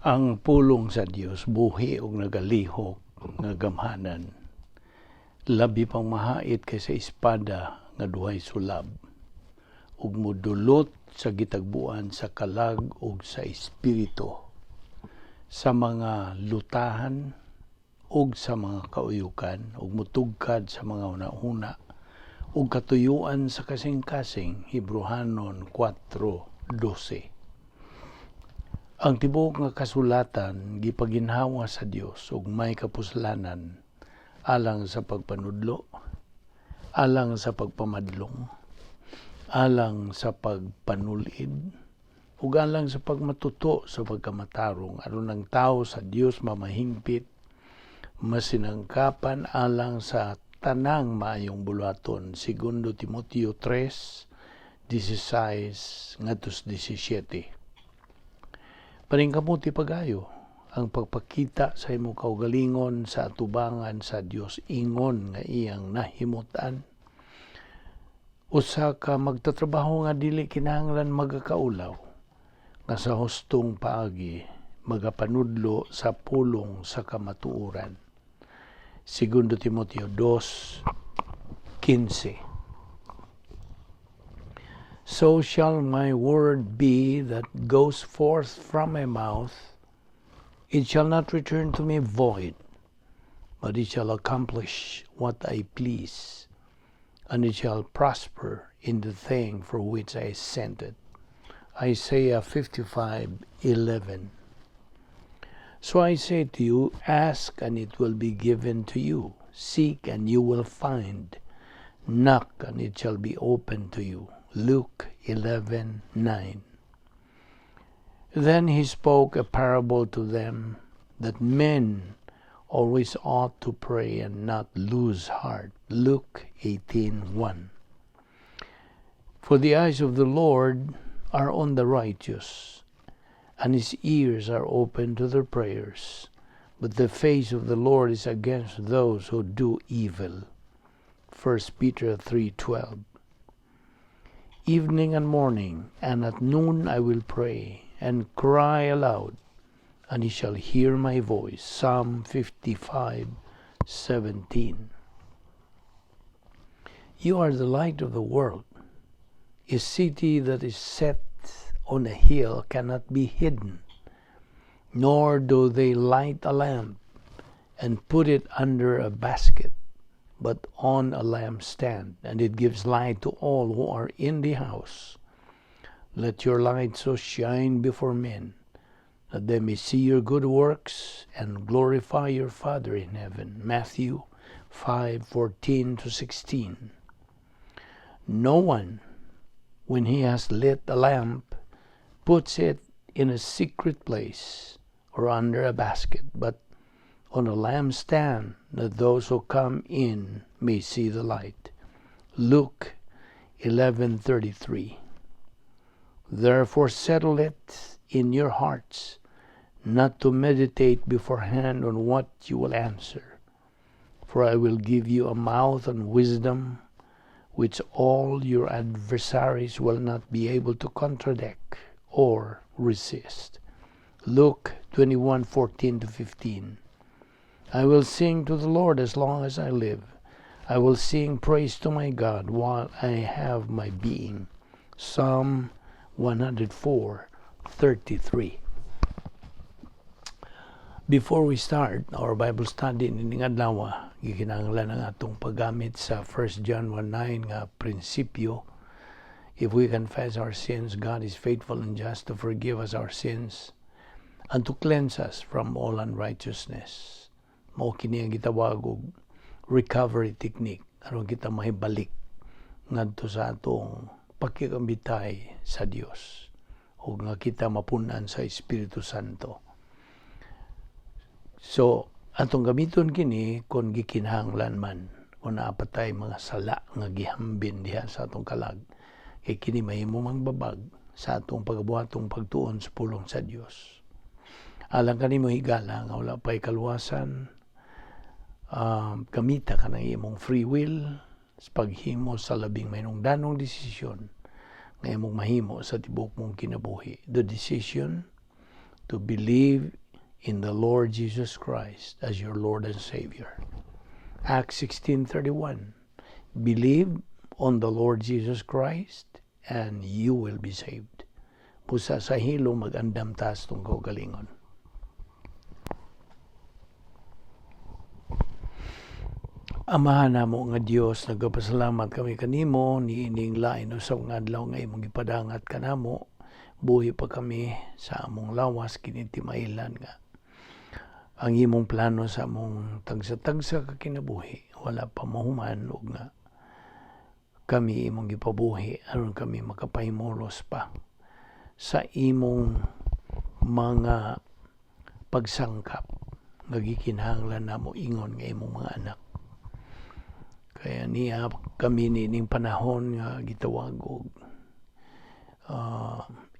Ang pulong sa Dios buhi ug nagalihok nga gamhanan. Labi pang mahait kaysa espada nga duhay sulab ug modulot sa gitagbuan sa kalag ug sa espiritu, sa mga lutahan ug sa mga kauyukan ug mutugkad sa mga una-una ug katuyuan sa kasing-kasing. Hebrehanon 4:12. Ang tibuok nga kasulatan gipaginhawa sa Dios ug may kapuslanan alang sa pagpanudlo, alang sa pagpamadlong, alang sa pagpanulid, ug alang sa pagmatuto sa pagkamatarong aron ang tao sa Dios mamahingpit, masinangkapan alang sa tanang maayong bulaton. 2 Timoteo 3:16 ngadtos 17. Paningkamuti pagayo ang pagpakita sa imong kaugalingon sa atubangan sa Dios ingon nga iyang nahimutan. Usa ka magtatrabaho nga dili kinahanglan magakaulaw, nga sa hustong paagi magapanudlo sa pulong sa kamatuoran. 2 Timoteo 2:15. So shall my word be that goes forth from my mouth, it shall not return to me void, but it shall accomplish what I please, and it shall prosper in the thing for which I sent it. Isaiah 55:11. So I say to you, ask and it will be given to you. Seek and you will find. Knock and it shall be opened to you. Luke 11:9. Then he spoke a parable to them that men always ought to pray and not lose heart. Luke 18:1. For the eyes of the Lord are on the righteous, and his ears are open to their prayers, but the face of the Lord is against those who do evil. 1 Peter 3:12. Evening and morning, and at noon I will pray, and cry aloud, and he shall hear my voice. Psalm 55:17. You are the light of the world. A city that is set on a hill cannot be hidden, nor do they light a lamp and put it under a basket, but on a lampstand, and it gives light to all who are in the house. Let your light so shine before men, that they may see your good works and glorify your Father in heaven. Matthew 5:14-16. No one, when he has lit a lamp, puts it in a secret place or under a basket, but on a lampstand, that those who come in may see the light. Luke 11:33. Therefore settle it in your hearts, not to meditate beforehand on what you will answer. For I will give you a mouth and wisdom, which all your adversaries will not be able to contradict or resist. Luke 21:14-15. I will sing to the Lord as long as I live. I will sing praise to my God while I have my being. Psalm 104:33. Before we start our Bible study nining adlaw, gikinahanglan ang atong paggamit sa 1 John 1:9 nga prinsipyo. If we confess our sins, God is faithful and just to forgive us our sins and to cleanse us from all unrighteousness. Mao kini ang gitawag og recovery technique aron kita mahibalik ngadto sa atong pakigambitay sa Dios ug nga kita mapunan sa Espiritu Santo. So atong gamiton kini kung gikinahanglan man, kung naapatay mga sala nga gihambin diha sa atong kalag, kay kini mahimo mangbabag sa atong pagabuhatong pagtuon sa pulong sa Dios. Alang kanimo higala nga wala pay kaluwasan, gamita ka ng imong free will sa paghimo sa labing mahinungdanong desisyon nga imong mahimo sa tibuok mong kinabuhi. The decision to believe in the Lord Jesus Christ as your Lord and Savior. Acts 16:31. Believe on the Lord Jesus Christ and you will be saved. Pusa sa hilo magandam taas tong kaugalingon. Amahan namo nga Dios, nagapasalamat kami kanimo niining lain sa mga adlaw nga imong gipadangat kanamo. Buhi pa kami sa among lawas kini timailan nga ang imong plano sa among tagsa-tagsa ka kinabuhi wala pa mahuman ug nga kami imong gipabuhi aron kami makapahimulos pa sa imong mga pagsangkap nga gikinahanglan namo ingon nga imong mga anak. Kaya niya kami nining panahon nga gitawag og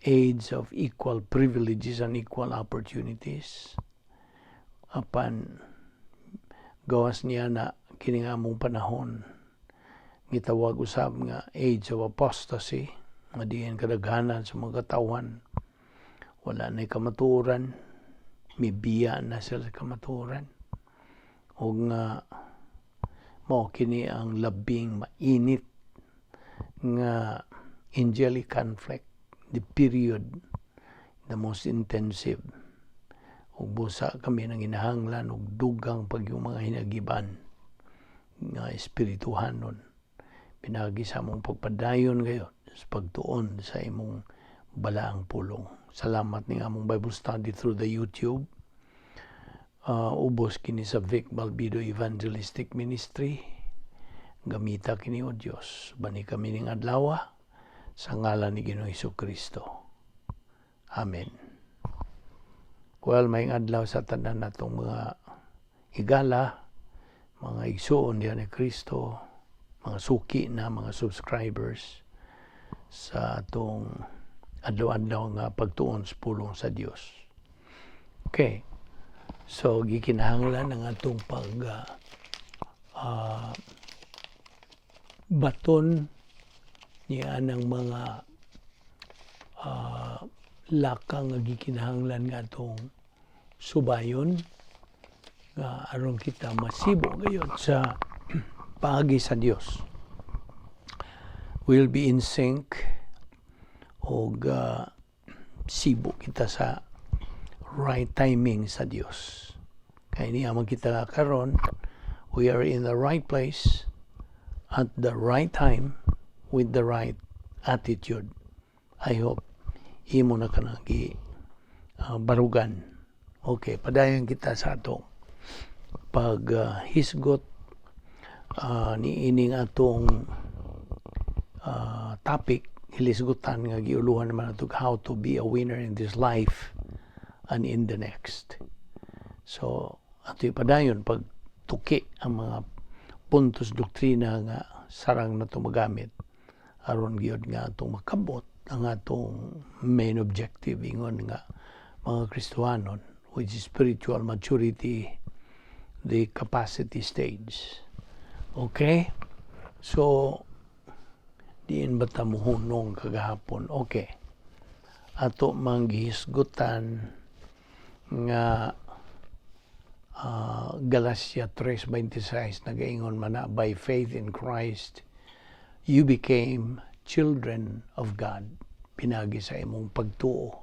age of equal privileges and equal opportunities. Apan gawas niya na kini nga among panahon gitawag usab nga age of apostasy, nga diin kadaghanan sa mga katawan wala na kamatuoran, mibiya na sila sa kamatuoran, o nga mao kini ang labing mainit nga angelic conflict, the period the most intensive, ug busa kami nang hinahanglan og dugang pag yung mga hinagiban nga espirituhanon pinagi sa among pagpadayon gayon sa pagtuon sa imong balaang pulong. Salamat ning among Bible study through the YouTube. Ubos kini sa Vic Balbido Evangelistic Ministry. Gamita kini o Dios. Bani kami ning adlaw sa ngalan ni Ginoong Hesukristo. Amen. Well, may adlaw sa tanan natong mga higala, mga igsuon diyan ni Kristo, mga suki na mga subscribers sa atong adlaw-adlaw nga pagtuon sa pulong sa Dios. Okay. So, gikinahanglan ang atong baton niya ng mga lakang nga gikinahanglan nga atong subayon nga aron kita masibo gayon sa paagi sa Dios. We'll be in sync og sibo kita sa right timing sa Dios. Kaya niya kita karon, we are in the right place at the right time with the right attitude. I hope imo na kanang barugan. Okay, padayon kita sa atong paghisgot niining atong topic, hilisgutan nga giuluhan naman atong how to be a winner in this life and in the next. So, ato'y padayon pagtuki ang mga puntos doktrina nga sarang na ito magamit aron gyud nga atong makabot ang atong main objective ingon nga mga Kristohanon, which is spiritual maturity, the capacity stage. Okay? So, diin ba ta mohunong kagahapon? Okay. Ato manggihisgutan nga Galatia 3:26 nagaingon man na, by faith in Christ you became children of God, pinagi sa imong pagtuo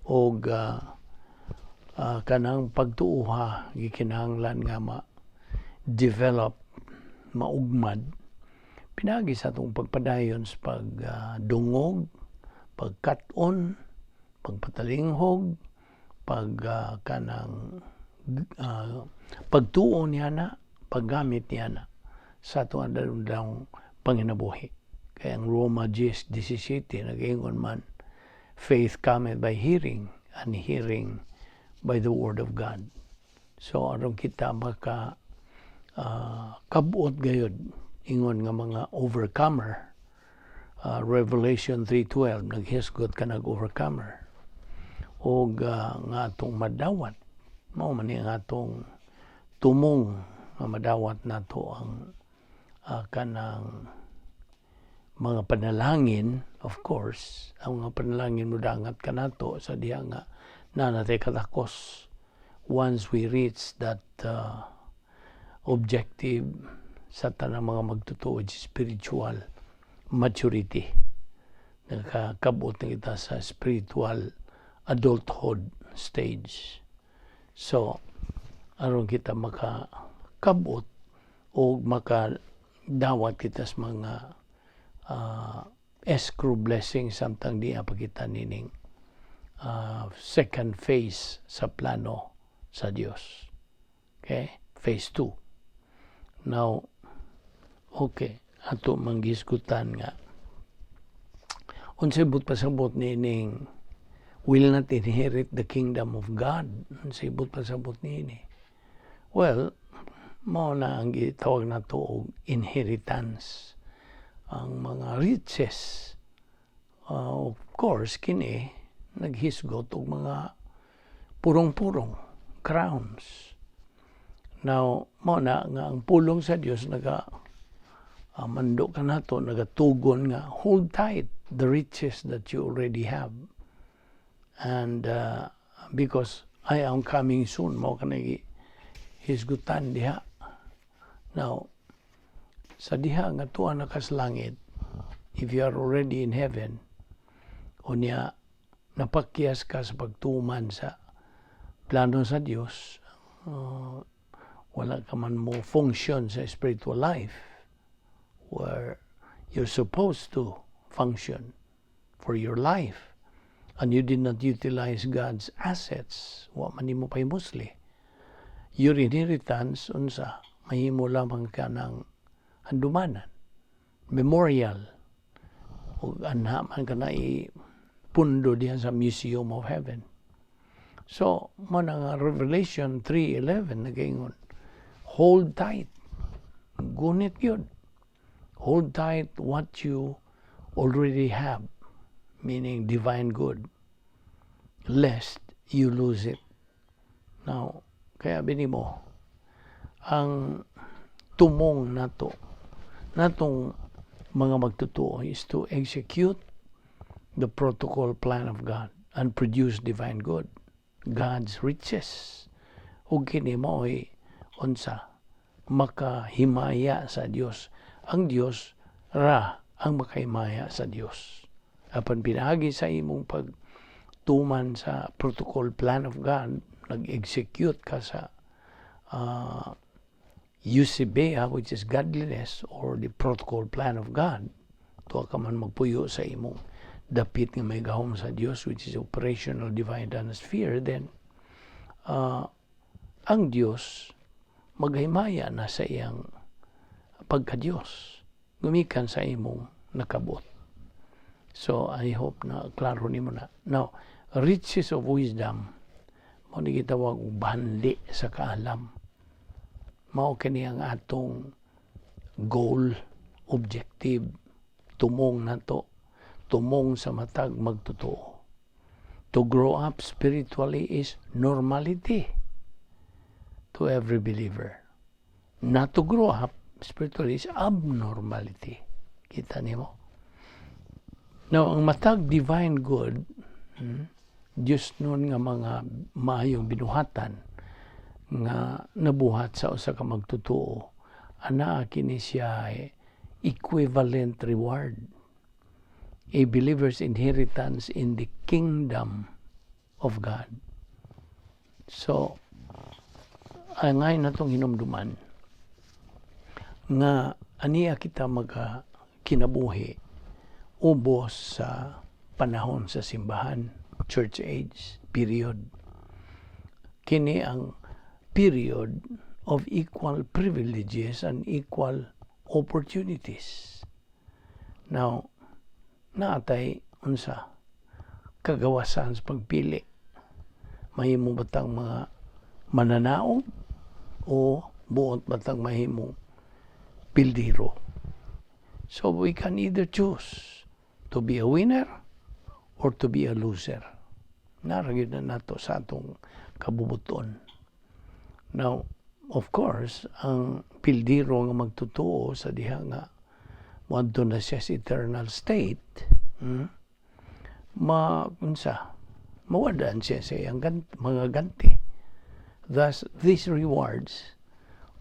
og kanang pagtuuha gikinahanglan nga ma-develop, maugmad pinagi sa atong pagpadayon sa pagdungog, pagkat-on, pagpatalinghog, kanang pagtuo niya na, paggamit niya na sa itong adalong panginabuhi. Kaya ang Roma 10:17 nag-ingon man, faith cometh by hearing, and hearing by the word of God. So aron kita maka kabuot gayud ingon nga mga overcomer, Revelation 3:12 naghisgot ka nag-overcomer o nga atong madawat mao man ang atong tumong nga madawat nato ang kanang mga panalangin. Of course ang mga panalangin mo dangat kanato sa diha nga na natay katakos once we reach that objective sa tanang mga magtutuo, spiritual maturity. Nakakabot na kita sa spiritual adulthood stage. So, aron kita makakabot o makadawat kita sa mga escrow blessing samtang di apakita nining second phase sa plano sa Dios. Okay? Phase 2. Now, okay, ato manggisgutan nga unsay pasabot nining will not inherit the kingdom of God. Unsay pasabot niini? Well, mao na ang gitawag nato og inheritance. Ang mga riches, of course, kini naghisgot og mga purong-purong crowns. Now, mao na nga ang pulong sa Dios mando ka nato, nagatugon nga hold tight the riches that you already have. And because I am coming soon, mao ka hisgutan diha. Now, sa diha nga tuwa na kas langit, if you are already in heaven, o niya napakyas ka sa pagtuman sa plano sa Dios, wala ka man mo function sa spiritual life where you're supposed to function for your life, and you did not utilize God's assets, wa man nimo paimusli. Your inheritance unsa mahimo lamang ka ng handumanan, memorial, o anha man ka na ipundo diyan sa Museum of Heaven. So, mo na nga Revelation 3:11 nagaingon, hold tight, gunit yun. Hold tight what you already have, meaning divine good, lest you lose it. Now, kaya binimo, ang tumong natong mga magtutuo is to execute the protocol plan of God and produce divine good, God's riches. Ug kini mao'y unsa makahimaya sa Dios. Ang Dios ra ang makahimaya sa Dios. Apan pinagi sa imong pagtuman sa protocol plan of God, nag-execute ka sa eusebia, which is godliness, or the protocol plan of God, tuwa ka man magpuyo sa imong dapit nga may gahom sa Dios, which is operational divine sphere, then ang Dios maghimaya na sa iyang pagka-Diyos, gumikan sa imong nakabot. So, I hope na klaro nimo na. Now, riches of wisdom, mo ni gitawag banli sa kaalam. Mao kini ang atong goal, objective, tumong nato, tumong sa matag magtotoo. To grow up spiritually is normality to every believer. Not to grow up spiritually is abnormality. Kita nimo? Now, ang matag divine good, Diyos nun nga mga maayong binuhatan nga nabuhat sa usa ka magtutuo, ana kini siya equivalent reward, a believer's inheritance in the kingdom of God. So, ngayon natong hinumduman nga aniya kita kinabuhi ubos sa panahon sa simbahan, church age period. Kini ang period of equal privileges and equal opportunities. Now, naatay unsa kagawasan sa pagpili. Mahimo batang mga mananaog o buot batang mahimong pildiro. So we can either choose to be a winner or to be a loser. Naragid na nato sa atong kabubuton. Now, of course, ang pildiro nga magtutuo sa diha nga moadto na siya sa eternal state, mawadaan siya sa iyang mga ganti. Thus, these rewards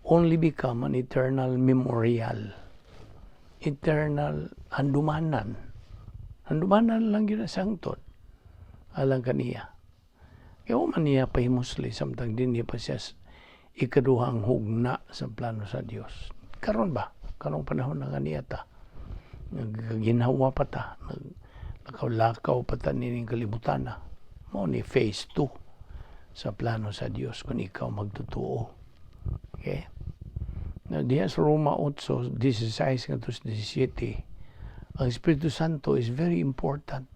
only become an eternal memorial. Eternal handumanan. Handumanan lang yun sangtod. Alang kaniya. Kaya man niya pahimusli, samtang din niya pa siya ikaduhang hugna sa plano sa Diyos. Karon ba? Karong panahon na kaniya ta. Nagginhawa pa ta. Lakaw-lakaw pa ta nining kalibutan na. Mo ni phase 2 sa plano sa Diyos kung ikaw magtutuo. Okay? Now, diya sa Roma 8, 16 hanggang 17, ang Espiritu Santo is very important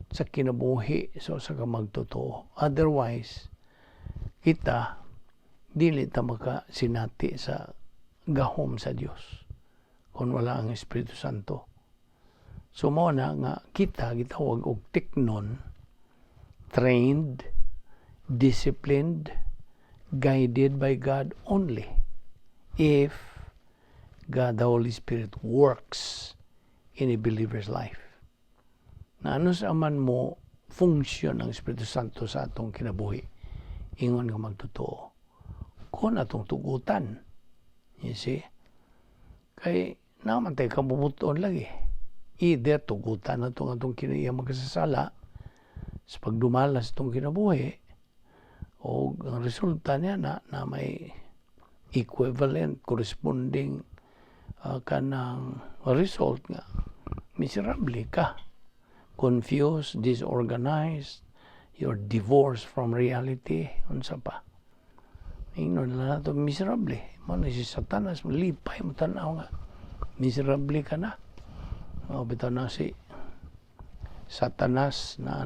sa kinabuhi sa magtotoo. Otherwise, kita dili ta makasinati sa gahom sa Dios kung wala ang Espiritu Santo. So mo na nga kita gitawag og teknon, trained, disciplined, guided by God only if God the Holy Spirit works in a believer's life. Na ano sa man mo function ng Espiritu Santo sa atong kinabuhi, ingon nga magtotoo. Kung atong tugutan, you see, kay naman tayo kabubuton lagi. Either tugutan na atong kinaiya magkasasala sa pagdumalas itong kinabuhi, o ang resulta niya na may equivalent, corresponding kanang result nga, miserable ka. Confused, disorganized, you're divorced from reality, unsa pa. Ingnon na nato, miserable. Mano si Satanas, lipay mo tanaw nga. Miserable ka na. O, bitaw na si Satanas na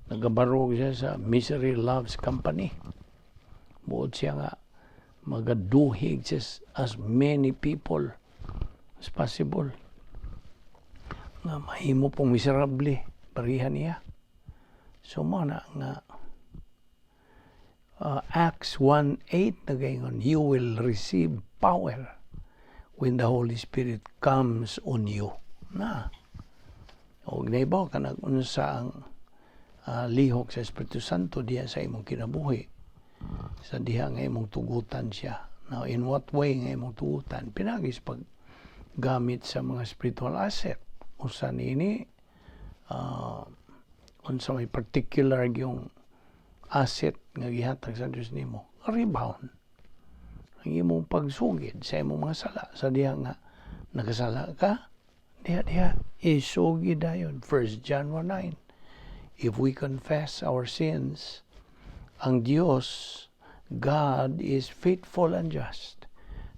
nagabarog siya sa Misery Loves Company. Buod siya nga, magaduhig siya as many people as possible. Nga mahimo pong miserable, parihan niya. So, mana nga, Acts 1:8 na gayon, you will receive power when the Holy Spirit comes on you. Na. O gnaibaw ka nag-unsa ang lihok sa Espiritu Santo diya sa imong kinabuhi. Sa diha nga imong tugutan siya. Now, in what way nga imong tugutan? Pinagis pag gamit sa mga spiritual asset. Usa nini, unsa may particular yung asset nga gihatag sa Diyos nimo, rebound ang imong pagsugid sa imong mga sala. Sa diha nga nakasala ka, diha isugid dayon. 1 John 1:9, if we confess our sins, ang Diyos, God is faithful and just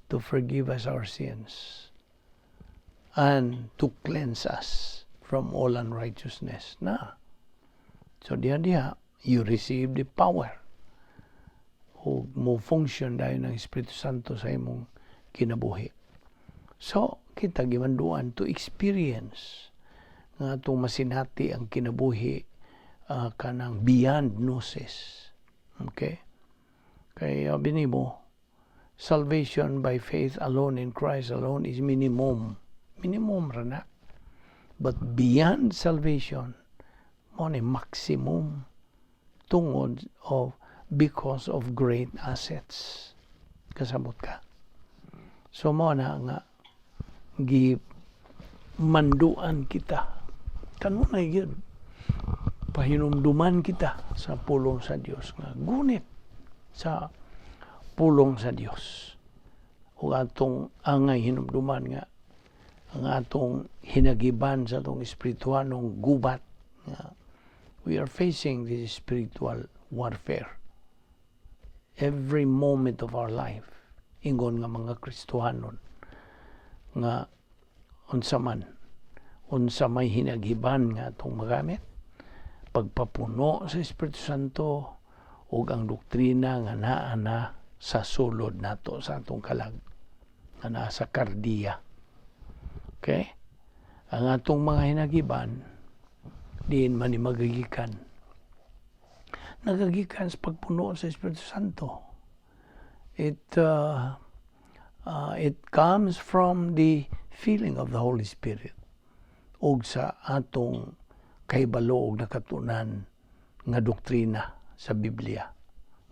to forgive us our sins and to cleanse us from all unrighteousness. Na. So diha, you receive the power o mo function dahil ng Espiritu Santo sa imong kinabuhi. So, kita gimanduan to experience nga itong masinati ang kinabuhi kanang beyond gnosis. Okay? Kaya binimo, salvation by faith alone in Christ alone is minimum. Minimum rana. But beyond salvation, mo ni maximum tungod of because of great assets. Kasabot ka. So mo na nga manduan kita. Kanunay gyud. Pahinumduman kita sa pulong sa Dios nga gunit sa pulong sa Dios. Ug atong angay hinumduman nga ang atong hinagiban sa atong espirituhanong gubat nga we are facing this spiritual warfare every moment of our life. Ingon nga mga Kristohanon nga unsa may hinagiban nga atong magamit, pagpapuno sa Espiritu Santo ug ang doktrina nga naa na sa sulod nato sa atong kalag, nga naa sa kardiya. Okay? Ang atong mga hinagiban diin man ni magagikan. Nagagikan sa pagpuno sa Espiritu Santo. It comes from the feeling of the Holy Spirit ug sa atong kahibalo ug nakatunan nga doktrina sa Biblia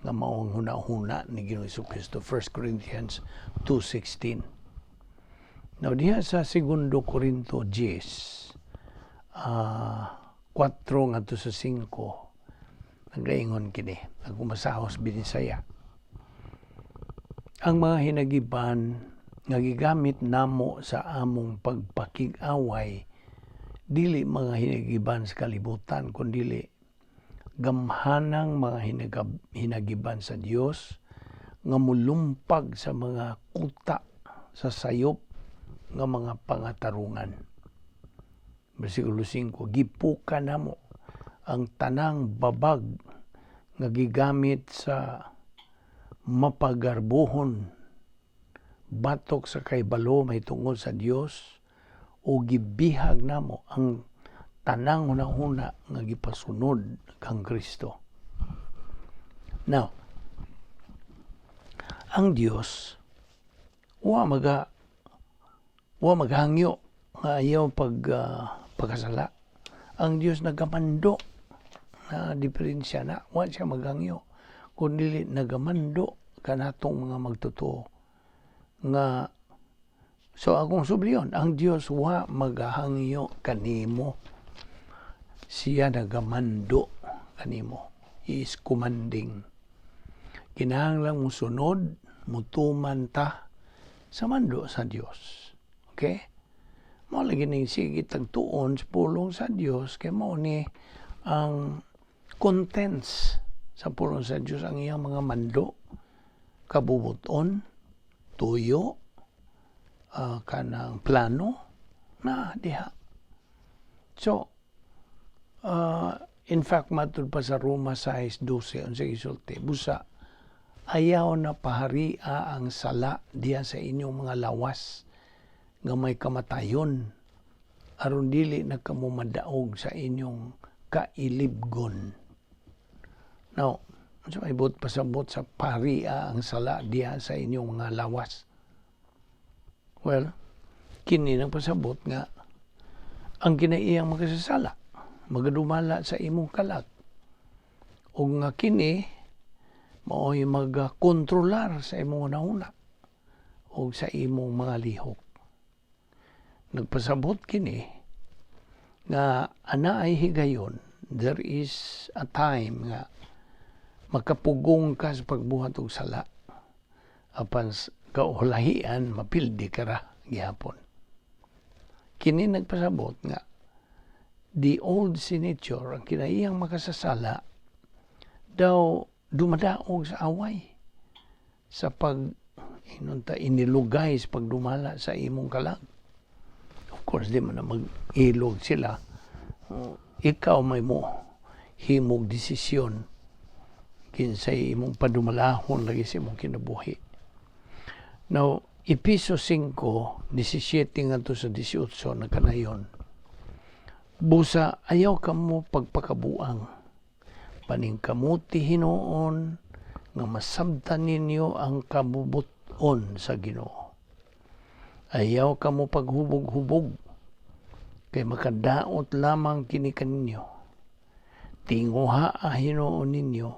nga maong huna-huna ni Ginoong Jesucristo. 1 Corinthians 2:16. Now diha sa 2 Corinto 10, 4 ngadto sa 5, nagaingon kini, nagkumasahos binisaya. Ang mga hinagiban nga gigamit namo sa among pagpakig-away dili mga hinagiban sa kalibutan, kundi gamhanang mga hinagiban sa Dios nga mulumpag sa mga kuta sa sayop nga mga pangatarungan. Versikulo 5, gipuka namo ang tanang babag nga gigamit sa mapagarbuhon batok sa kaybalo may tungod sa Dios, o gibihag namo ang tanang hunahuna nga gipasunod kang Kristo. Now, ang Dios wa maghangyo nga ayaw pagkasala. Ang Dios nagamando na diferensya na wa siya maghangyo, kundi nagamando kanatong mga magtotoo nga. So akong subliyon, ang Dios wa magahangyo kanimo. Siya nagamando kanimo. He is commanding. Kinahanglan mo sunod, mutuman ta sa mando sa Dios. Okay? Mao lagi ning sige tagtuon sa pulong sa Dios, kay mao ni ang contents sa pulong sa Dios, ang iyang mga mando, kabubuton, tuyo, kanang plano na diha. So, in fact, matud pa sa Roma 6:12, ang isulti, busa, ayaw na paharia ang sala diha sa inyong mga lawas nga may kamatayon, aron dili na kamo madaog sa inyong kailibgon. Now, so ibot pasabot sa paharia ang sala diha sa inyong mga lawas. Well, kini nang pasabot nga ang kinaiyang makasasala magadumala sa imong kalag, o nga kini mao'y magkontrolar sa imong una-una o sa imong mga lihok. Nagpasabot kini nga ana ay higayon, there is a time nga makapugong ka sa pagbuhat og sala, apan kaulahian mapildi ka ra gihapon. Kini nagpasabot nga the old signature, ang kinaiyang makasasala daw dumadaog sa away sa inilugay sa pagdumala sa imong kalag. Of course, di man na mag-ilog sila. Ikaw may mo himog desisyon kinsay imong padumalahon lagi sa imong kinabuhi. Now, Episo 5:17 ngadto sa 18 na kanayon. Busa ayaw kamo pagpakabuang, paningkamuti Hinuon nga masabtan ninyo ang kabubuton sa Ginoo. Ayaw kamo paghubog-hubog, kay makadaot lamang kini kaninyo. Tinguha Hinuon ninyo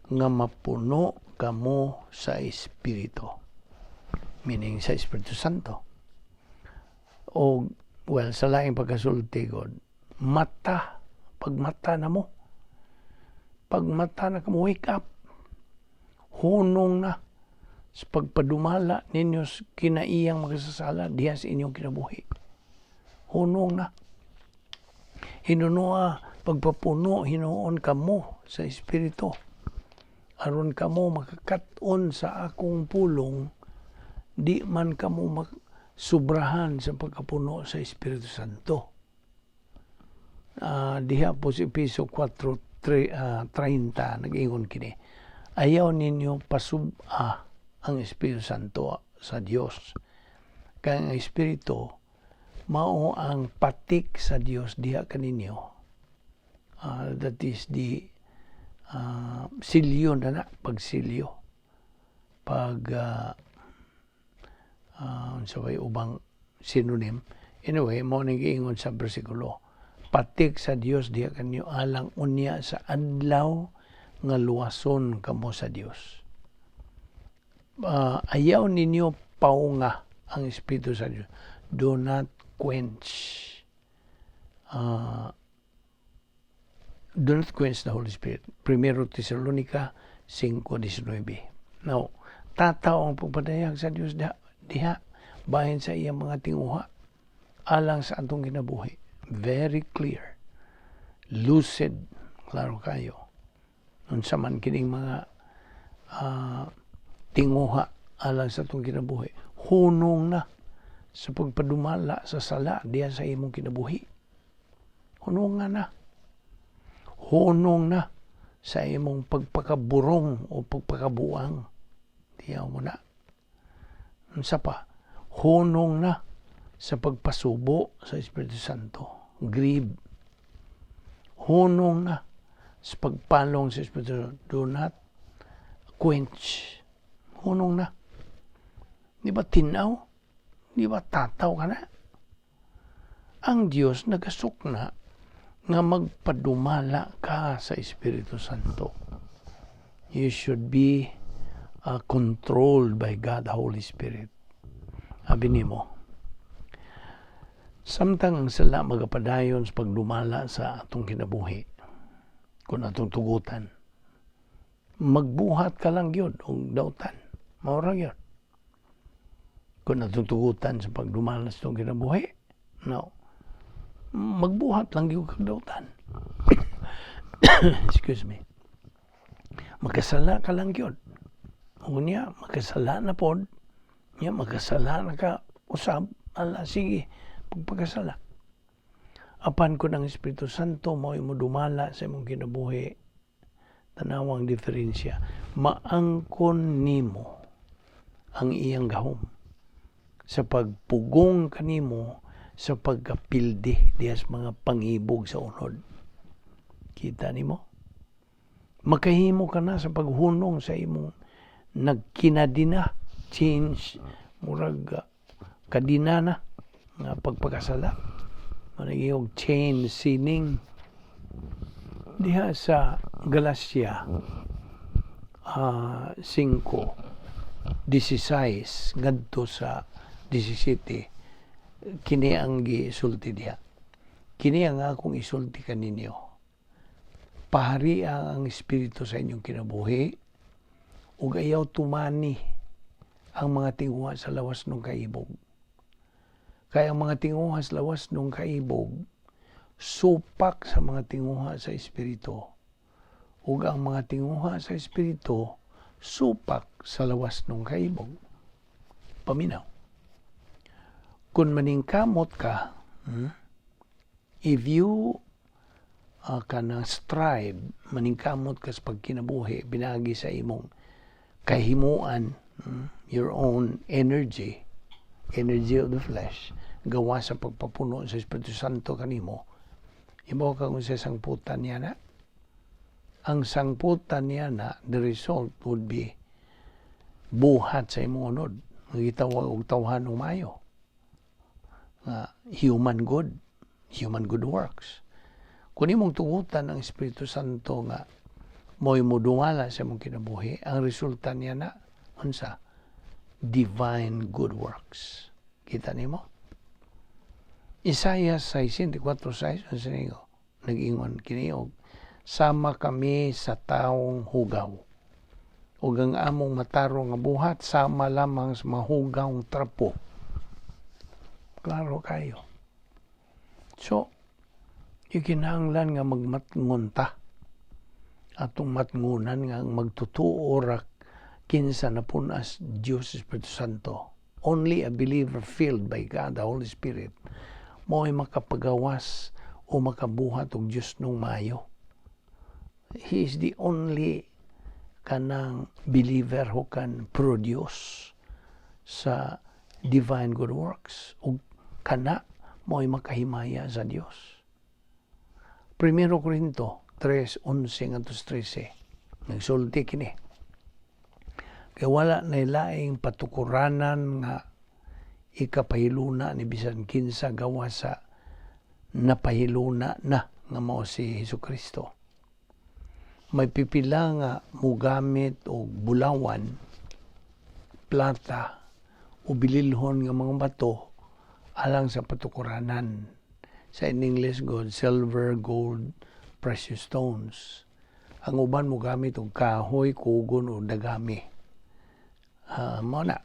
nga mapuno kamo sa Espiritu. Meaning sa Espiritu Santo. O, well, sa laing pagkasulti God, pagmata na mo. Pagmata na kamo, wake up. Hunong na sa pagpadumala ninyo kinaiyang makasasala diha sa inyong kinabuhi. Hunong na. Hinunoa, pagpapuno, Hinuon kamo sa Espiritu. Aron kamo makakaton sa akong pulong, di man kamo subrahan sa pagkapuno sa Espiritu Santo. Diha po si Episo 4:30 nag-ingon kini, ayaw ninyo pasubha ang Espiritu Santo sa Dios. Kaya ang Espiritu mao ang patik sa Dios diha kaninyo. That is the silyo na pagsilyo. Sabay ubang synonym. Anyway, mo nag-iingon sa bersikulo, patik sa Dios diha kanyo alang unya sa adlaw nga luwason kamo sa Dios. Ayaw ninyo paunga ang Espiritu sa Dios. Do not quench. Do not quench the Holy Spirit. 1 Tesalonica 5:19. Now, tataw ang pagpadayag sa Dios diha bahin sa iyang mga tinguha alang sa atong kinabuhi. Very clear. Lucid. Klaro kayo. Unsa man kining mga tinguha alang sa atong kinabuhi. Hunong na sa pagpadumala sa sala diya sa imong kinabuhi. Hunong na. Hunong na sa imong pagpakaburong o pagpakabuang. Diya mo na. Unsa pa? Hunong na sa pagpasubo sa Espiritu Santo. Grieve. Hunong na sa pagpalong sa Espiritu Santo. Do not quench. Hunong na. Di ba tinaw? Di ba tataw ka na? Ang Diyos nagasuk na nga magpadumala ka sa Espiritu Santo. You should be controlled by God, the Holy Spirit. Abi nimo, samtang ang sala magapadayon sa pagdumala sa atong kinabuhi, kung atong tugutan, magbuhat ka lang yun, o dautan, maurang yun. Kung atong tugutan sa pagdumala sa atong kinabuhi, no, magbuhat lang yun kag dautan. Excuse me. Magkasala ka lang yun. O niya, magkasala na pod, niya, magkasala na ka, usab, ala, sige, pagpagkasala. Apan ko ng Espiritu Santo, mo'y mo dumala sa imong kinabuhi, tanawang diferensya, maangkon nimo ang iyang gahom sa pagpugong kanimo sa pagkapildi diyas mga pangibog sa unod. Kita nimo? Makahimo ka na sa paghunong sa imong nagkinadina, change, murag kadina na nga pagpakasala. Managiyog chain sinning diha sa Galacia 5:16 ngadto sa 17, kini ang gisulti diha. Kini ang akong isulti kaninyo. Pahariya ang Espiritu sa inyong kinabuhi ug ayaw tumani ang mga tinguha sa lawas ng kaibog. Kaya ang mga tinguha sa lawas ng kaibog supak sa mga tinguha sa Espiritu. Ug ang mga tinguha sa Espiritu supak sa lawas ng kaibog. Paminaw. Kung maningkamot ka, if you kanang strive, maningkamot ka sa pagkinabuhi, binagi sa imong kahimuan, your own energy of the flesh, gawa sa pagpapuno sa Espiritu Santo kanimo, ibaw ka kung sa sangputan niya na. Ang sangputan niya na, the result would be buhat sa imong unod. Magitawag og tawhan ng mayo. Human good works. Kung imong tugutan ang Espiritu Santo nga mo'y mudumala sa imong kinabuhi, ang resulta niya na, unsa? Divine good works. Kita nimo? Isaiah 64:6, unsa niyo? Nag-ingon kini og sama kami sa taong hugaw. Ug ang among matarong nga buhat sama lamang sa mahugawng trapo. Klaro kayo. So, ikinahanglan nga magmatngon ta. Atong matngunan nga magtutuo ra kinsa na punas Dios Espiritu Santo. Only a believer filled by God, the Holy Spirit, mo'y makapagawas o makabuhat og Dios nung mayo. He is the only kanang believer who can produce sa divine good works. Ug kana mo'y makahimaya sa Dios. 1 Corinto 3:11-13 nagsulti kini. Kaya wala na laing patukuranan nga ikapahiluna ni bisan kinsa gawa sa napahiluna na nga mao si Hesukristo. May pipila nga mugamit og bulawan, plata, o bililhon nga mga bato alang sa patukuranan. Sa in English, silver, gold, precious stones. Ang uban mo gamit og kahoy, kugon o dagami. Mao na.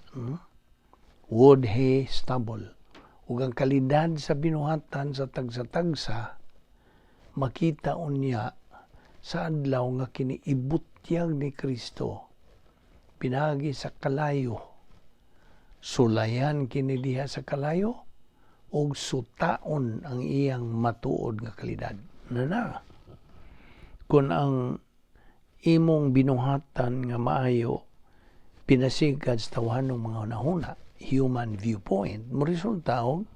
Wood, hay, stubble. Ug ang kalidad sa binuhatan sa tagsa-tagsa makita unya sa adlaw nga kini ibutyag ni Kristo pinagi sa kalayo. Sulayan kini diha sa kalayo ug sutaon ang iyang matuod nga kalidad. Na. Kung ang imong binuhatan nga maayo pinasigad sa tawanong mga nahuna, human viewpoint, mo resulta og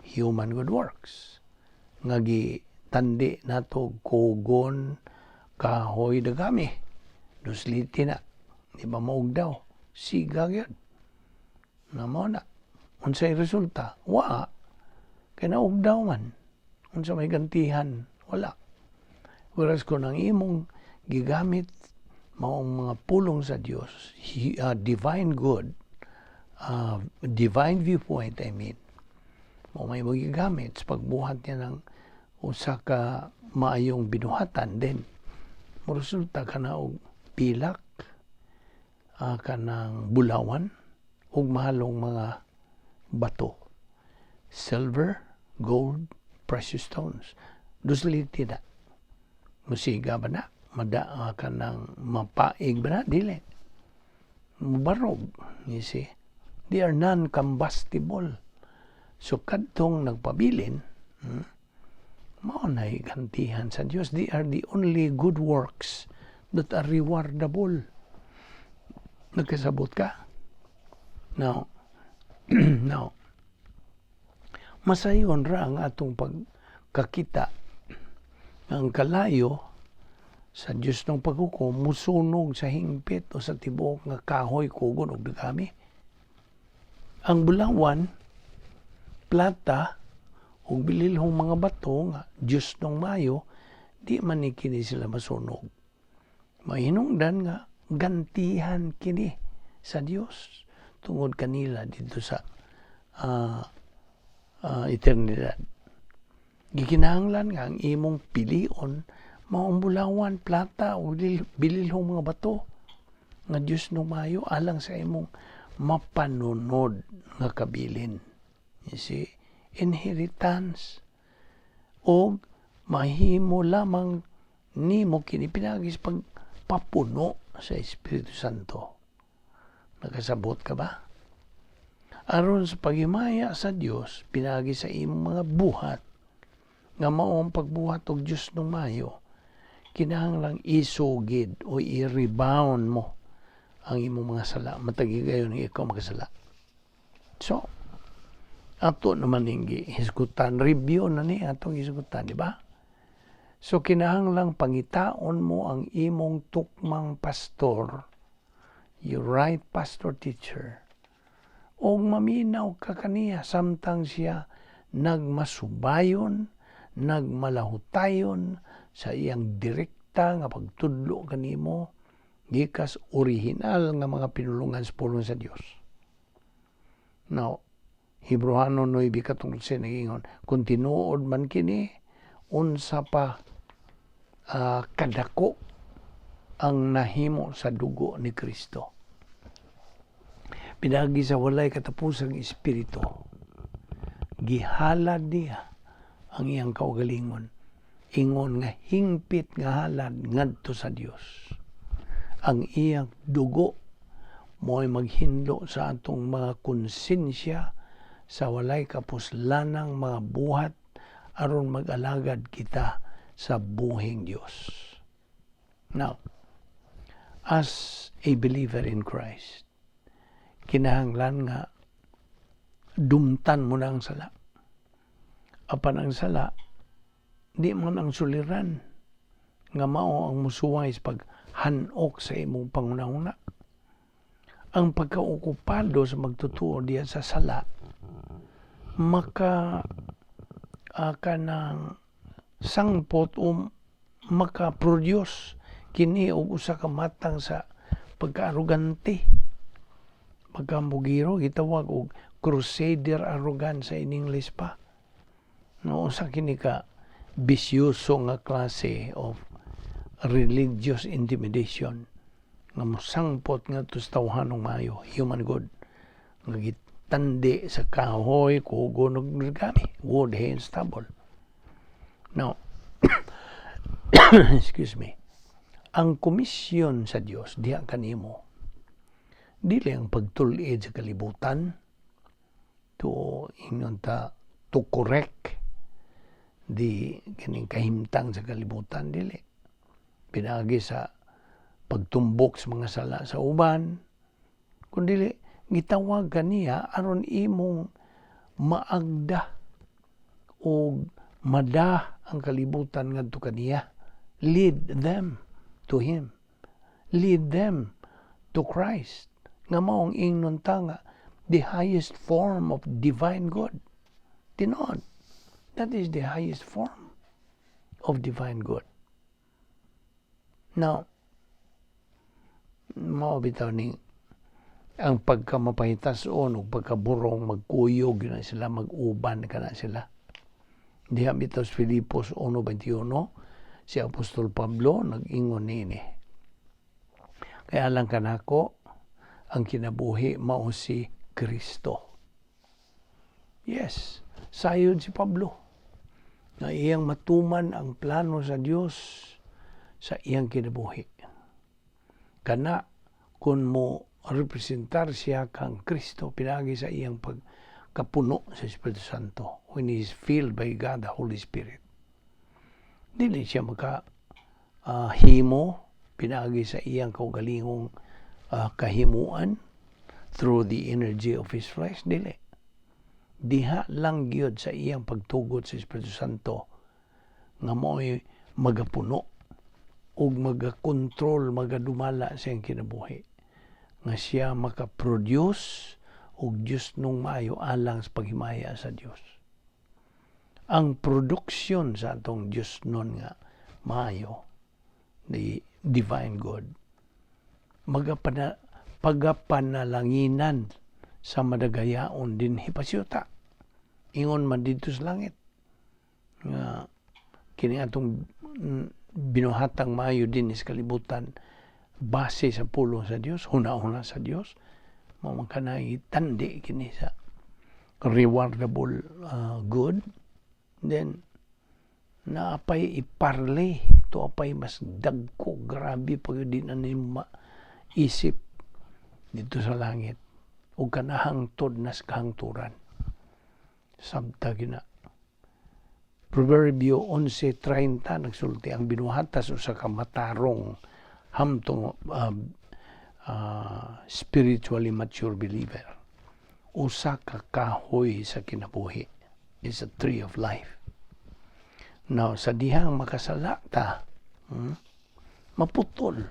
human good works. Nga gitandi nato kugon, kahoy, dagami. Dusliti na. Di ba maog daw? Siga yun. Namo na. Unsay resulta? Wa. Kaya naog daw man. Unsa may gantihan? Wala. Whereas kung ang imong gigamit maong mga pulong sa Dios, divine good, divine viewpoint, may magigamit sa pagbuhat niya ng usa ka maayong binuhatan din. Resulta ka na og pilak, kanang bulawan, ug mahalong mga bato. Silver, gold, precious stones. Dusliti na. Musiga ba na? Madaa ka ng mapaig ba na? Dili. Mubarog. You see? They are non-combustible. So, kadtong nagpabilin, mao na'y gantihan sa Diyos. They are the only good works that are rewardable. Nagkasabot ka? Now, masayon ra ang atong pagkakita ang kalayo sa Diyos ng paghukom musunog sa hingpit o sa tibuok nga kahoy, kugon o dagami. Ang bulawan, plata o bililhong mga bato nga Diyos ng mayo, di man ni kini sila masunog. Mahinungdan nga gantihan kini sa Diyos tungod kanila dito sa eternidad. Gikinahanglan nga ang imong pilion maong bulawan, plata o bililhong mga bato nga Diyos ng mayo alang sa imong mapanunod nga kabilin. You see, inheritance o mahimo lamang nimo kini pinagis pagpapuno sa Espiritu Santo. Nakasabot ka ba? Aron sa paghimaya sa Dios pinagi sa imong mga buhat nga maong pagbuhat og Dios ng mayo, kinahanglang isugid o i-rebound mo ang imong mga sala. Matagi gayon nga ikaw makasala. So, ato naman hinggi hisgutan, review na ni atong hisgutan, di ba? So, kinahanglang pangitaon mo ang imong tukmang pastor, your right pastor teacher, o maminaw ka kaniya samtang siya nagmasubayon, nagmalahutayon sa iyang direkta nga pagtudlo kanimo gikas original nga mga pinulungan sa pulong sa Dios. Now, Hebreano 9:14 nagingon, kung tinuod man kini, unsa pa kadako ang nahimo sa dugo ni Kristo. Pinagi sa walay katapusang espiritu, gihalad niya ang iyang kaugalingon. Ingon nga hingpit nga halad ngadto sa Dios. Ang iyang dugo mo'y maghindo sa atong mga konsensya sa walay kapuslanang mga buhat aron mag-alagad kita sa buhing Dios. Now, as a believer in Christ, kinahanglan nga dumtan mo na ang sala. Apan ang sala, di man ang suliran nga mao ang musuway sa paghanok sa imong pangunahuna. Ang pagkaokupado sa magtutuo diya sa sala, kanang sangpot o makaproduce kini og usa ka matang sa pagka-arrogante, pagkamugiro, gitawag og crusader arrogance sa in English pa. No, usa kini ka bisyoso nga klase of religious intimidation nga mosangpot nga to sa tawhanong maayo, human good, nga gitandi sa kahoy, kugon ug nagami, wood, hay, and stubble. Now, excuse me, ang komisyon sa Dios diha kanimo dili ang pagtul-id sa kalibutan to ingon ta to correct di kining kahimtang sa kalibutan, dili pinagi sa pagtumbok sa mga sala sa uban, kundi gitawag kaniya aron imong maagda o mada ang kalibutan ngadto kaniya. Lead them to Him. Lead them to Christ. Nga maong ingnon ta nga the highest form of divine good. Tinuod, that is the highest form of divine good. Now, mao bitaw ni ang pagkamapahitas-on o pagkaburong magkuyog na sila, mag-uban ka na sila. Diha bitaw sa Filipos 1:21, si Apostol Pablo nag-ingon nini. Kaya lang kanako, ang kinabuhi mao si Kristo. Yes, sayod si Pablo na iyang matuman ang plano sa Dios sa iyang kinabuhi. Kana kung mo representar siya kang Kristo pinagi sa iyang pagkapuno sa Espiritu Santo when he is filled by God the Holy Spirit. Dili siya himo pinagi sa iyang kaugalingong kahimuan through the energy of his flesh. Dili. Diha lang gyud sa iyang pagtugot sa Espiritu Santo nga mo'y magapuno ug magakontrol, magadumala sa iyang kinabuhi. Nga siya makaproduce og Diyos nung maayo alang sa paghimaya sa Dios. Ang produksyon sa atong Diyos nun nga maayo, the divine good, pagapanalanginan sa madagayaon din hipasyuta. Ingon man dito sa langit. Nga kini atong binuhatang maayo din sa kalibutan base sa pulong sa Dios, huna-huna sa Dios, mao man kanay tandi kini sa rewardable good. Then naapay iparley to apay mas dagko, grabe pag di na nimo maisip dito sa langit ug kanahangtod nas kahangturan. Sabta gina Proverbio 11:30 nagsulti, ang binuhatas usa ka matarong hamtong spiritually mature believer, usa ka kahoy sa kinabuhi, is a tree of life. Now, sa dihang makasala ta, maputol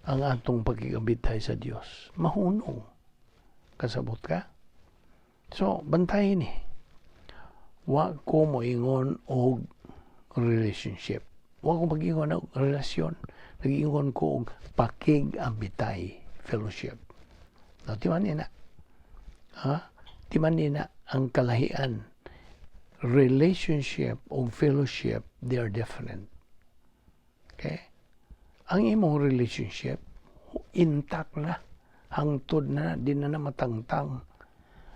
ang atong pagkikabitay sa Dios. Mahunong. Kasabot ka? So, bantayin wa ko moingon og relationship. Wa ko mag-ingon og relasyon. Nag-ingon ko og pakig-ambitay, fellowship. Now, timan nina. Timan nina ang kalahian. Relationship o fellowship, they are different. Okay? Ang imong relationship, intact na. Hangtod na, di na matangtang.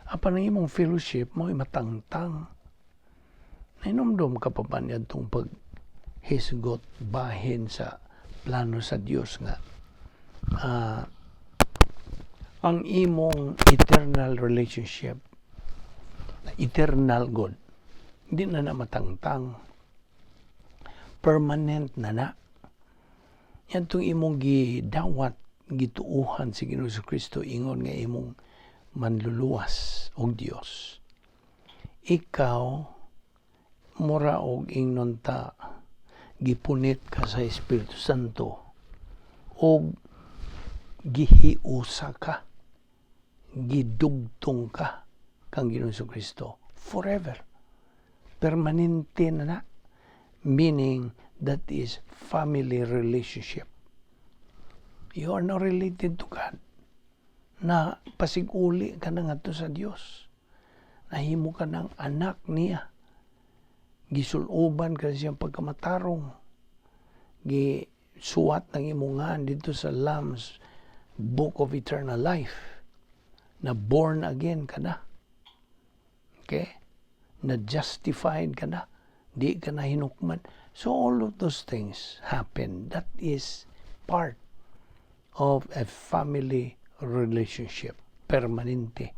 Apan ang imong fellowship mo, matangtang. Nainumdum ka pa ba niya itong paghisgot bahin sa plano sa Diyos nga. Ang imong eternal relationship, eternal good, hindi na matangtang. Permanent na. Yan itong imong gidawat, gituuhan si Ginoong Kristo, ingon nga imong manluluwas og Dios. Ikaw, mura og ingnon ta, gipunit ka sa Espiritu Santo og gihiusa ka, gidugtong ka kang Ginoong Kristo forever. permanente na, meaning that is family relationship. You are not related to God. Na pasiguli ka na nga to sa Dios. Nahimo ka ng anak niya. Gisuloban ka siyang pagkamatarong. Gisuwat ng imungan dito sa Lamb's Book of Eternal Life. Na born again ka na. Okay? Na justified ka na. Di ka na hinukman. So all of those things happen. That is part of a family relationship. Permanente.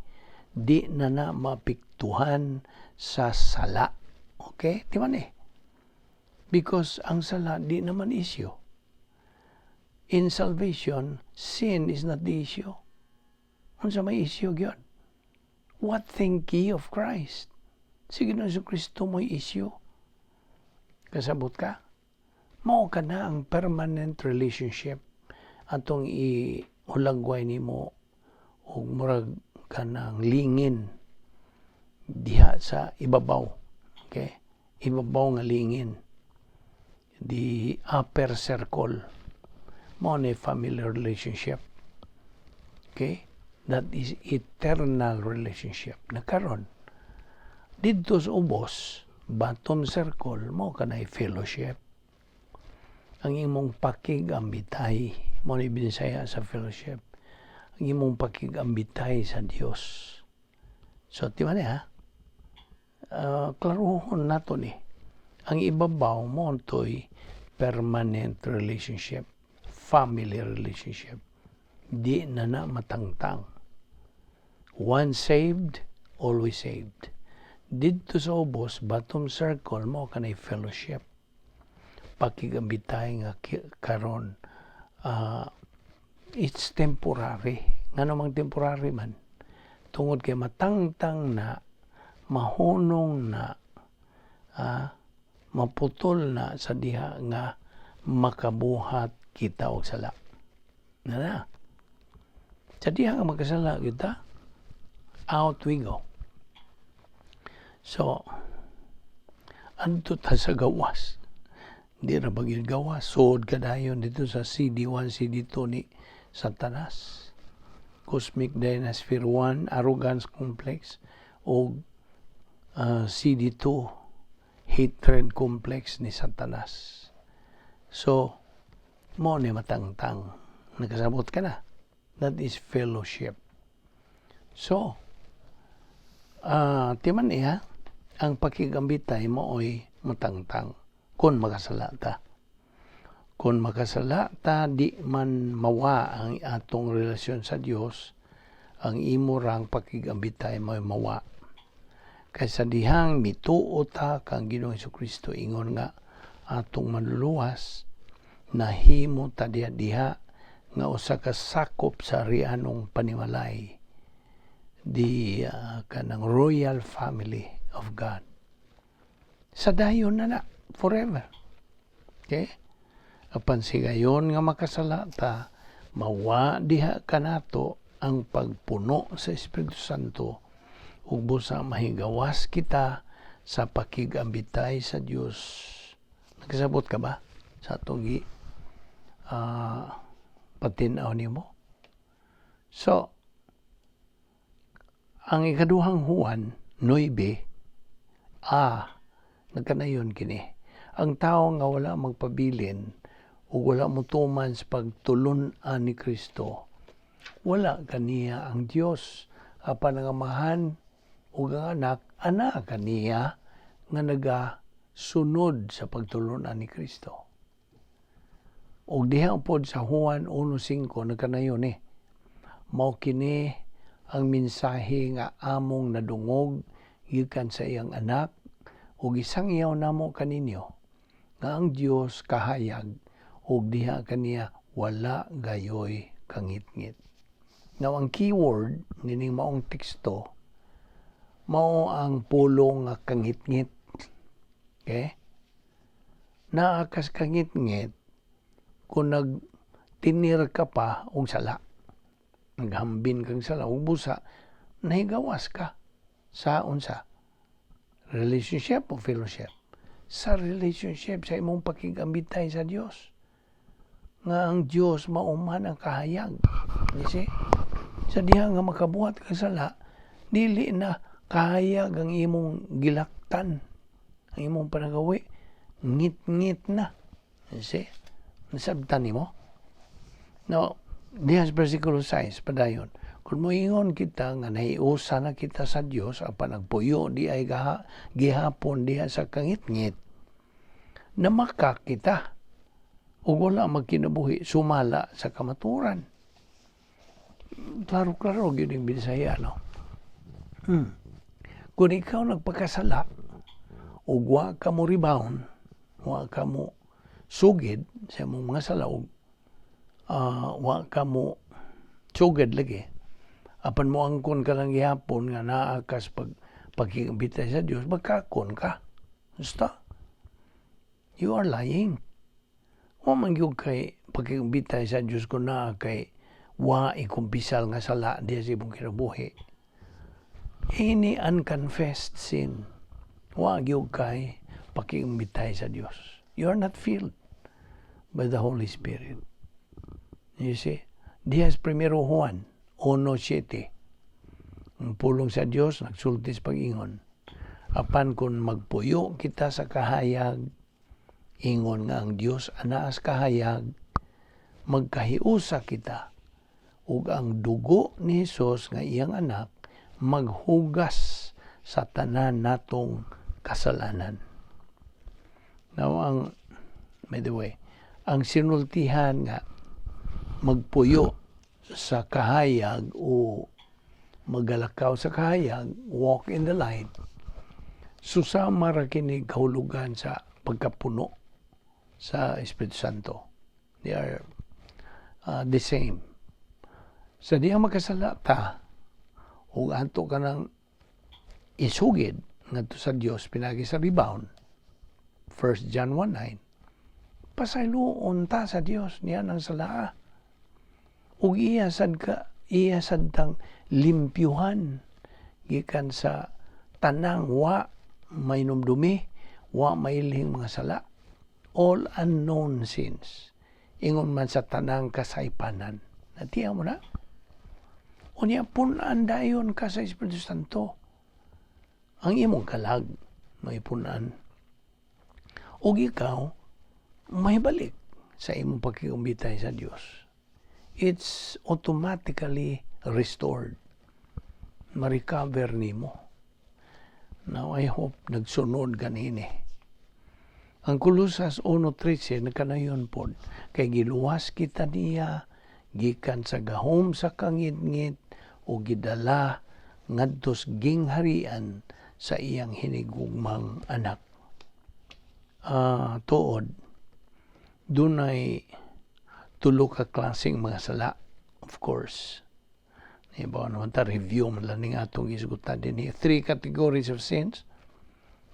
Di na mapiktuhan sa sala. Okay? Di man Because ang sala, di naman issue. In salvation, sin is not the issue. Unsa may issue yun? What think ye of Christ? Sige na sa Kristo mo'y issue. Kasabot ka? Mao ka na ang permanent relationship atong ihulagway nimo og murag ka ng lingin diha sa ibabaw. Okay? Ibabaw nga lingin. The upper circle. Mao ni family relationship. Okay? That is eternal relationship. Nakaron, dito sa ubos, bottom circle, mo ka na fellowship. Ang imong pakigambitay, mo ni Visayan sa fellowship, ang imong pakigambitay sa Dios. So, di ba niya? Klaruhon nato ni. Ang ibabaw mo to'y permanent relationship, family relationship. Di na matangtang. Once saved, always saved. Dito sa ubos, bottom circle mo kanay fellowship. Pakigambitay nga karon, it's temporary. Nga namang temporary man. Tungod kay matangtang na, mahunong na, maputol na sa diha nga makabuhat kita og sala. Na. Sa diha nga makasala kita, out we go. So, anto ta sa gawas. Di na bagil gawas. Sood ka dayon dito sa CD1, CD2 ni Satanas. Cosmic Dynasty 1, Arrogance Complex, o CD2, Hatred Complex ni Satanas. So, mo ni matangtang. Nakasabot ka na. That is fellowship. So, timan niya, ang pakigambitay mo ay matangtang kung makasalata. Kung makasalata, di man mawa ang atong relasyon sa Dios, ang imo rang pakigambitay mo ay mawa. Kaysa dihang mituo ta kang Ginoong Jesucristo ingon nga atong manluluwas, nahimo ta diha nga usa ka sakop sa rianong panimalay, di kanang royal family of God. Sa dayon na forever. Okay? Apan sigayon nga makasalata, mawa diha kanato ang pagpuno sa Espiritu Santo ug busa mahigawas kita sa pakigambitay sa Dios. Nakasabot ka ba sa atong patinaw nimo? So, ang ikaduhang Juan 9, nagkanayon kini. Ang tao nga wala magpabilin o wala mutuman sa pagtulunan ni Kristo, wala kaniya ang Dios. Apan ang amahan o ang anak kaniya nga nagasunod sa pagtulunan ni Kristo. O diha pod sa Juan 1:5 nagkanayon mao kini ang mensahe nga among nadungog gikan sa iyang anak ug isangyaw namo kaninyo nga ang Dios kahayag ug diha kaniya wala gayoy kangitngit. Now ang keyword nining maong teksto mao ang pulong nga kangitngit. Okay? Naa kas kangitngit kung nagtinir ka pa og sala. Naghambin kang sala ug busa nahigawas ka sa unsa Relationship o fellowship? Sa relationship, sa imong pakigambitay sa Dios. Nga ang Dios mauman ang kahayag. You see? Sa diha nga makabuhat ka sala, dili na kahayag ang imong gilaktan, ang imong panagawi, ngit-ngit na. You see? Nasabtan nimo? Now, dihas versikulo 6, padayon. Kung moingon kita nga nahiusa na kita sa Dios, apan nagpuyo di ay gihapon diha sa kangit-ngit, namakak kita o wala magkinabuhi sumala sa kamaturan. Klaro-klaro yun yung Bisaya, no? Kung ikaw nagpakasala o wa ka mo rebound, wa ka mo sugid sa mong mga salaog, wa ka mo sugid lagi, apan mo angkon ka lang gihapon nga naakas pagkikabitay sa Dios, magkakon ka. Basta, you are lying. Wa man gyud kay pagkikabitay sa Dios kung naa kay wa ikumpisal nga sala diya sa imong kinabuhi. Any unconfessed sin, wa gyud kay pagkikabitay sa Dios. You are not filled by the Holy Spirit. You see? Diyas primero Juan 1:7. Ang pulong sa Dios nagsulti sa pag-ingon. Apan kung magpuyo kita sa kahayag, ingon nga ang Dios anaas kahayag, magkahiusa kita ug ang dugo ni Hesus nga iyang anak maghugas sa tanan natong kasalanan. Now, by the way, ang sinultihan nga magpuyo sa kahayag o magalakaw sa kahayag, walk in the light, susama ra kini kahulugan sa pagkapuno sa Espiritu Santo. They are the same. Sa diya makasala ta, o ato ka ng isugid ngadto sa Dios pinagi sa rebound, 1 John 1:9, pasayloon ta sa Dios niya ng salaa. Ug iyasad tang limpyuhan gikan sa tanang wa may numdumi, wa mailhing mga sala, all unknown sins. Ingon man sa tanang kasaypanan. Natiya mo na? Unya punan dayon ka sa Espiritu Santo. Ang imong kalag may punan. Ug ikaw may balik sa imong pagkikumbitay sa Dios. It's automatically restored. Ma-recover nimo. Now, I hope nagsunod ganini. Ang Kolosas 1:13 nakanayon pod, kay giluwas kita niya, gikan sa gahom sa kangit-ngit, o gidala ngadtos gingharian sa iyang hinigugmang anak. Tuod, dunay tulo ka klaseng mga sala, of course. Iba naman ta, review man lang ng atong isgutan din. 3 categories of sins: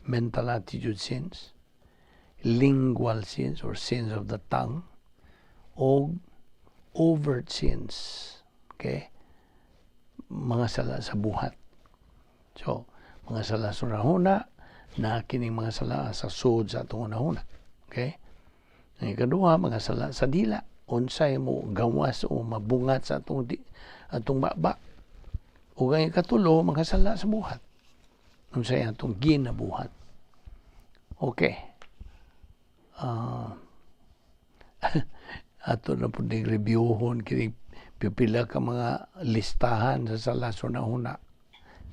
mental attitude sins, lingual sins or sins of the tongue, o overt sins. Okay? Mga sala sa buhat. So, mga sala sa unahuna, na kining mga sala sa sud sa atong unahuna. Okay? Ang ikaduha, mga sala sa dila. Unsay mo gawas o mabungat sa atong baba. Ug ang ikatulo, mga sala sa buhat. Unsay atong ginabuhat. Okay. Ato na po reviewhon kini pipila ka mga listahan sa sala sa unahuna.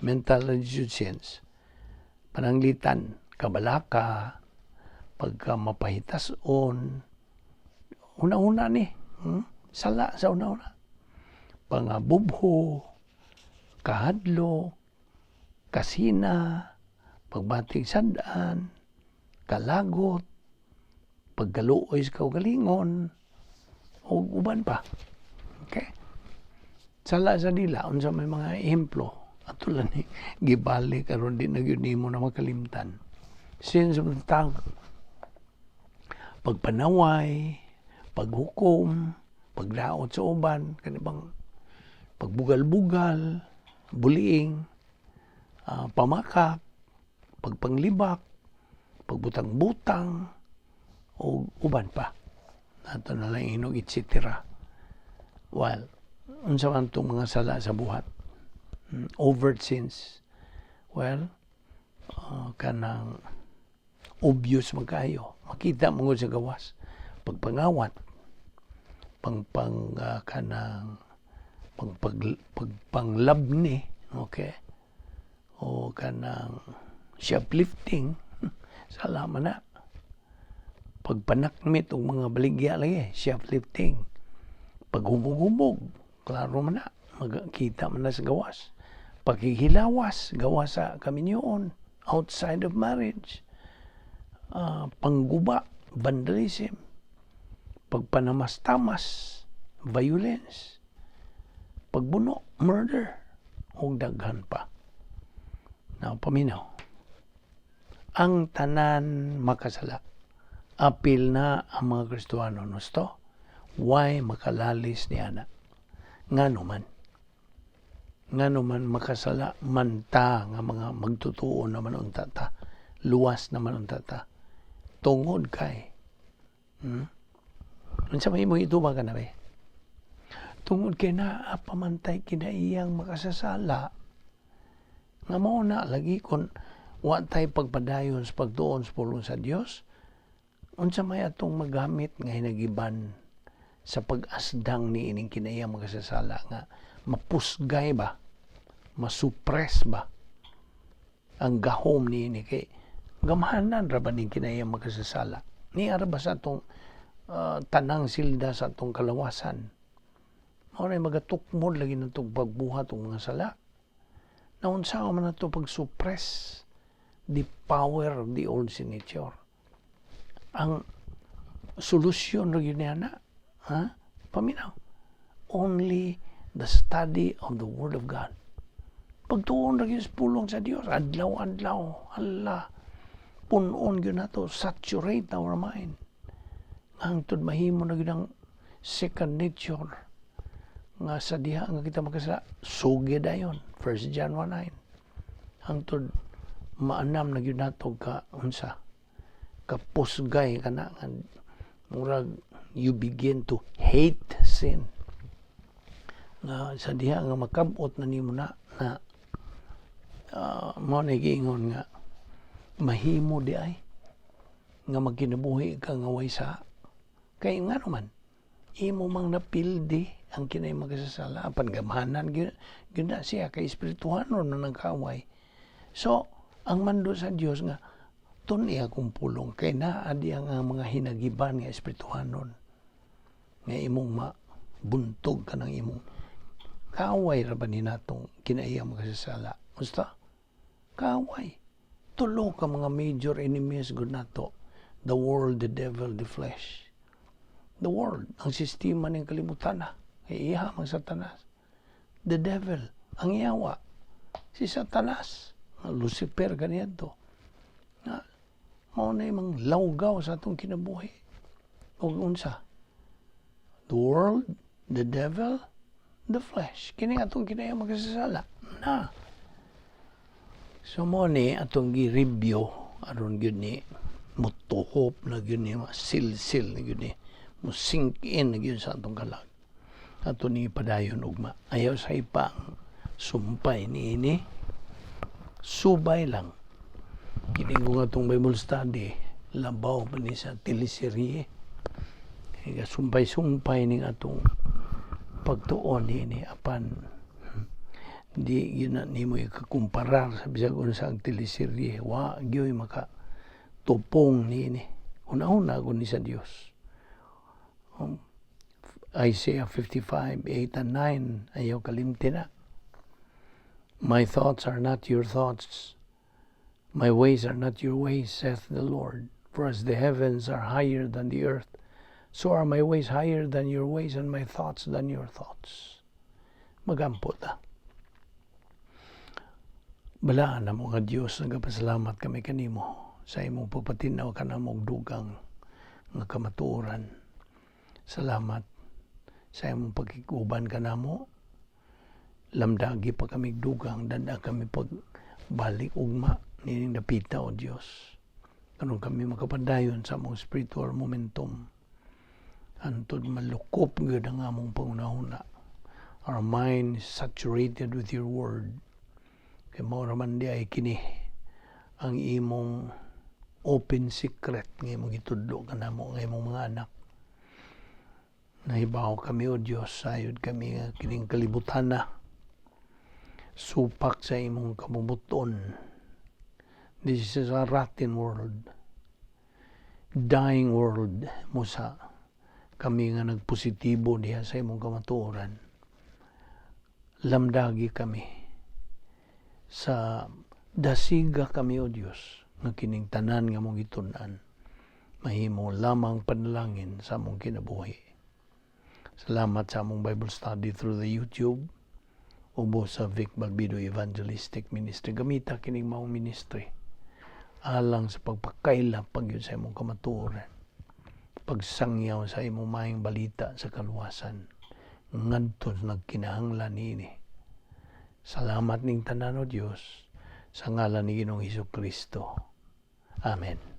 Mental attitude sins. Pananglitan, kabalaka, pagka mapahitason, una-una ni, sala sa una-una. Pangabubho, kahadlo, kasina, pagbating sandaan, kalagot, paggaluoy sa kaugalingon, o uban pa. Okay? Sala sa dila, unsa may mga ehemplo, ato lang ni gibalik aron di na gyud nimo na makalimtan. Sins of the tongue, pagpanaway, paghukom, pagdaot sa uban, kanibang pagbugal-bugal, bullying, pamakak, pagpanglibak, pagbutang-butang, o uban pa. Ato na lang inog, etc. Well, unsa man itong mga sala sa buhat? Overt sins. Well, kanang obvious magkayo. Makita mo sa gawas. Pagpangawat, kanang pagpanglabni, okay? O kanang shoplifting, salamat na. Pagpanakmit o mga baligya lagi, shoplifting. Paghumog-humog, klaro man na, magkita man na sa gawas. Paghihilawas, gawas sa kaminyoon, outside of marriage. Pangguba, vandalism. Pagpanamas-tamas, violence. Pagbuno, murder, o daghan pa. Now, paminaw. Ang tanan makasala. Apil na ang mga Kristohano nusto. Why makalalis ni ana? Ngano man makasala manta nga mga magtutuo naman unta ta. Luwas naman unta ta. Tungod kay. Unsa may mo ituba ka na ba? Tungod kay naa pamantay kinaiyang makasasala. Nga mao na lagi kon wa tay pagpadayon sa pagtuon sa pulong sa Dios. Unsa may atong magamit nga hinagiban sa pag-asdang ni ining kinaiyang makasasala nga mapusgay ba, masuppress ba ang gahom ni ini kay gamahanan ra ba ning kinaiyang makasasala ni ara ba sa atong tanang silda sa atong kalawasan mao'y magatukmod lagi natong pagbuhat og mga sala na unsa man nato pag-suppress the power of the old signature. Ang solusyon ra gyud niana, paminaw. Only the study of the Word of God. Pagtuon ra gyud sa pulong sa Dios, adlaw-adlaw, Allah, punon gyud nato, saturate our mind. Hangtod mahimo na gyud ang second nature nga sa diha nga kita makasala, sugi dayon. 1 John 1:9. Hangtod maanam na gyud nato ka unsa kapusgay kana murag you begin to hate sin na sa diha nga makabot na nimo na mo na giingon nga mahimo di ay nga magkinabuhi ka nga way sa kay nga naman imo mang napildi ang kinay makasasala apan gamahanan gyud na siya kay espirituhanon na nagkaway. So ang mando sa Dios nga tun akong pulong kay naa di ang mga hinagiban nga espirituhanon nga imong mabuntog ka ng imong kaway ra ba ni natong kinaiyang makasasala musta kaway tulo ka mga major enemies gud nato the world, the devil, the flesh. The world ang sistema ning kalibutan na kay iha mang Satanas. The devil ang yawa si Satanas Lucifer ganito na mao na imong lawgaw sa atong kinabuhi. O unsa? The world, the devil, the flesh. Kini atong kinaya makasasala. Na. So mo ni atong gi-review aron gyud ni mutuhop na gyud ni silsil na gyud ni mo sink in na gyud sa atong kalag. Ato ni padayon ugma. Ayaw sa ipang sumpay ni ini. Subay lang. Kini ko nga itong Bible study, labaw pa ni sa teleserye. Kaya sumpay-sumpay ni atong pagtuon ni apan di yun na ni mo ikakumparar sa bisag sa teleserye. Wa, gyoy maka tupong ni. Una-una ko ni sa Dios. Isaiah 55:8 and 9, ayaw kalimti na. My thoughts are not your thoughts. My ways are not your ways, saith the Lord. For as the heavens are higher than the earth, so are my ways higher than your ways, and my thoughts than your thoughts. Magampot Balaan na mga Diyos, nagapasalamat kami kanimo sa imong pagpatinaw ka na mong dugang nga kamatuoran. Salamat sa imong pagkikuban ka na mo. Lamdagi pa kami dugang, danda kami pagbalik ugma nining dapita o Dios. Karon kami makapadayon sa among spiritual momentum. Antod malukop gyud ang among pangunahuna. Our mind is saturated with your word. Kay mao raman di ay kini ang imong open secret nga imong gitudlo kanamo nga imong mga anak. Nahibaw kami o Dios, sayod kami nga kining kalibutan na supak sa imong kabubuton. This is a rotten world, dying world. Musa kami nga nagpositibo diha sa imong kamatuoran. Lamdagi kami sa dasiga kami o Dios nga kining tanan nga mong gitun-an mahimo lamang panalangin sa among kinabuhi. Salamat sa among Bible study through the YouTube ubo sa Vic Balbido Evangelistic Ministry. Gamita kining maong ministry alang sa pagpakaila pagyud sa imong kamatuoran, pagsangyaw sa imong maayong balita sa kaluwasan ngadto nagkinahanglan niini. Salamat ning tanan o Dios sa ngalan ni Ginoong Hesukristo. Amen.